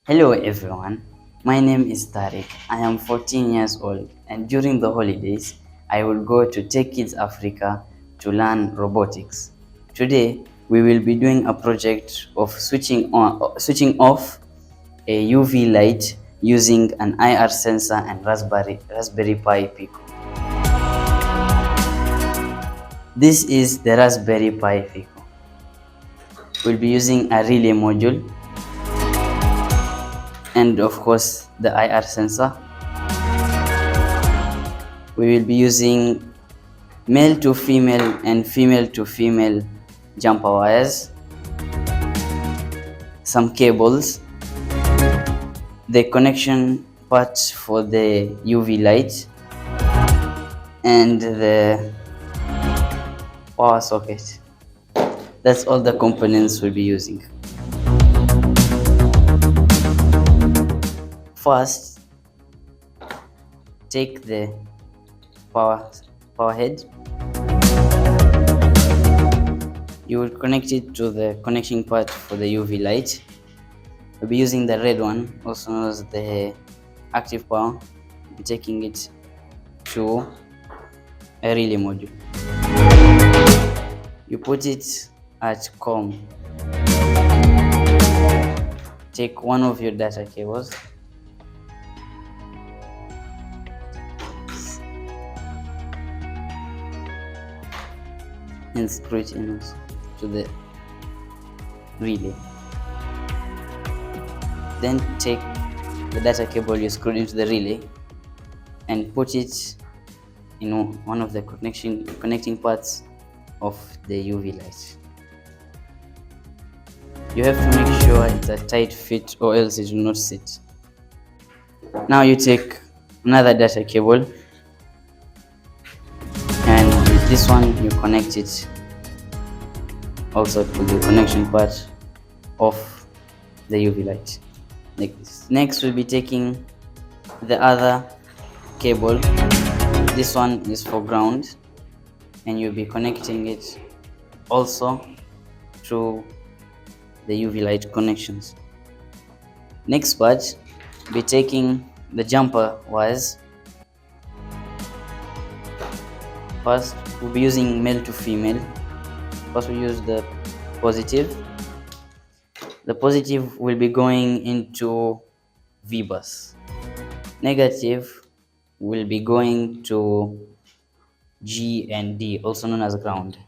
Hello everyone, my name is Tariq. I am 14 years old and during the holidays I will go to Tech Kidz Africa to learn robotics. Today we will be doing a project of switching off a UV light using an IR sensor and Raspberry Pi Pico. This is the Raspberry Pi Pico. We'll be using a relay module and of course the IR sensor. We will be using male to female and female to female jumper wires, some cables, the connection parts for the UV light, and the power socket. That's all the components we'll be using. First, take the power head. You will connect it to the connection part for the UV light. We'll be using the red one, also known as the active power. We'll be taking it to a relay module. You put it at COM. Take one of your data cables. And screw it in to the relay. Then take the data cable you screwed into the relay and put it in one of the connecting parts of the UV light. You have to make sure it's a tight fit or else it will not sit. Now you take another data cable and with this one you connect it also to the connection part of the UV light like this. Next we'll be taking the other cable. This one is for ground and you'll be connecting it also to the UV light connections. Next part, we'll be taking the jumper wires. First, we'll be using male to female. First, we use the positive. The positive will be going into V bus. Negative will be going to G and D, also known as ground.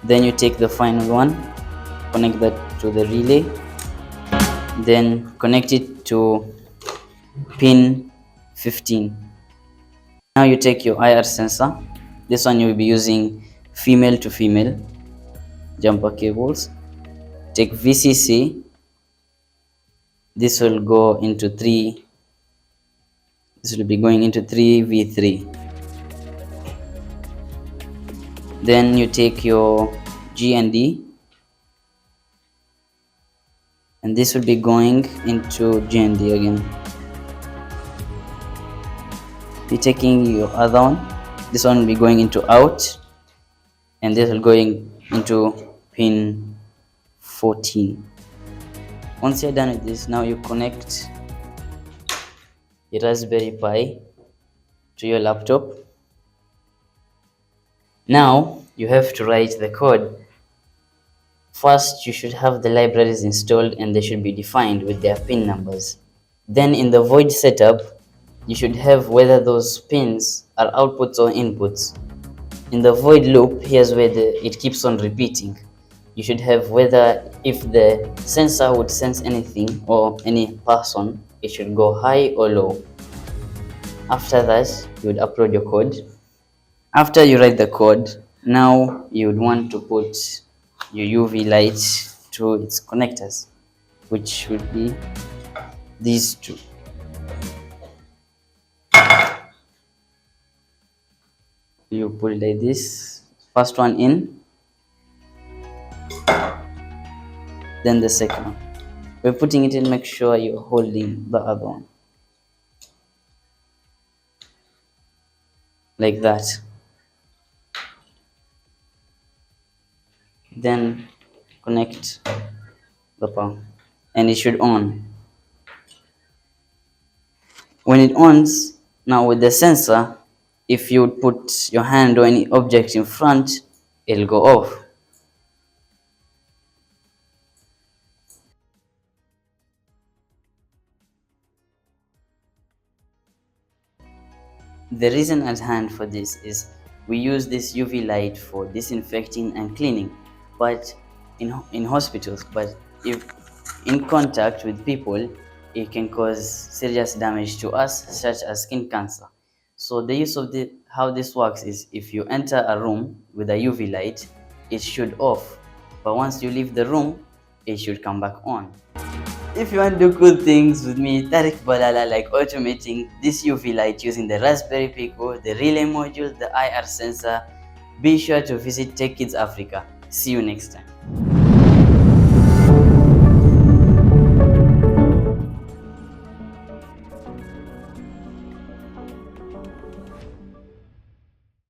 Then you take the final one, connect that to the relay, then connect it to pin 15. Now you take your IR sensor. This one you will be using female to female jumper cables. Take VCC. This will go into 3. This will be going into 3V3. Then you take your G and D, and this will be going into G and D again. You're taking your other one. This one will be going into out, and this will going into pin 14. Once you're done with this, now you connect your Raspberry Pi to your laptop. Now you have to write the code. First, you should have the libraries installed and they should be defined with their pin numbers. Then in the void setup, you should have whether those pins are outputs or inputs. In the void loop, here's where it keeps on repeating. You should have whether if the sensor would sense anything or any person, it should go high or low. After that, you would upload your code. After you write the code, now you would want to put your UV light to its connectors, which should be these two. You put it like this, first one in, then the second one. We're putting it in, make sure you're holding the other one like that. Then connect the power and it should on. When it ons, now with the sensor, if you put your hand or any object in front, it'll go off. The reason at hand for this is we use this UV light for disinfecting and cleaning, but in hospitals, but if in contact with people, it can cause serious damage to us, such as skin cancer. So the use of the how this works is if you enter a room with a UV light, it should off, but once you leave the room, it should come back on. If you want to do cool things with me, Tariq Balala, like automating this UV light using the Raspberry Pico, the relay module, the IR sensor, be sure to visit Tech Kidz Africa. See you next time.